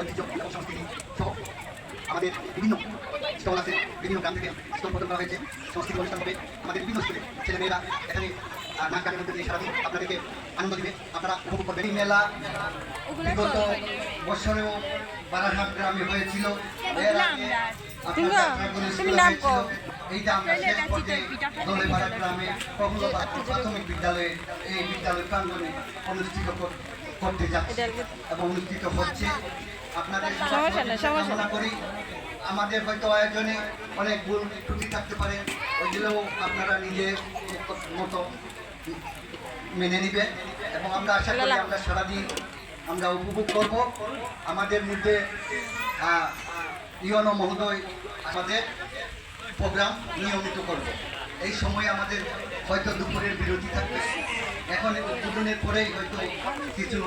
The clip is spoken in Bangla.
ঐতিহ্য এবং সংস্কৃতি সহ আমাদের বিভিন্ন স্টল আছে, বিভিন্ন গ্রাম থেকে স্টল প্রদান করা হয়েছে। সংস্কৃতি অনুষ্ঠান হবে, আমাদের বিভিন্ন স্কুলে ছেলেমেয়েরা এখানে নাচ গানের মধ্যে দিয়ে সারাদিন আপনাদেরকে আনন্দ দিবে, আপনারা উপভোগ করবেন। এই মেলা বিগত বছরেও বারাঘাট গ্রামে হয়েছিল, এর আগে আপনাদের স্কুলে হয়েছিল। এইটা আমরা শেষ পর্যায়ে দলেপাড়া গ্রামে কমলাবাদ প্রাথমিক বিদ্যালয়ে এই বিদ্যালয় প্রাঙ্গণে অনুষ্ঠিত করতে যাচ্ছে এবং অনুষ্ঠিত হচ্ছে। আপনাদের কামনা করি। আমাদের হয়তো আয়োজনে অনেক ভুল ত্রুটি থাকতে পারে, ওইগুলোও আপনারা নিজের মতো মেনে নেবেন এবং আমরা আশা করি আমরা সারাদিন আমরা উপভোগ করব। আমাদের মধ্যে ইউনো মহোদয় আমাদের প্রোগ্রাম নিয়মিত করব। এই সময় আমাদের হয়তো দুপুরের বিরতি থাকবে, এখন উদ্বোধনের পরেই হয়তো কিছু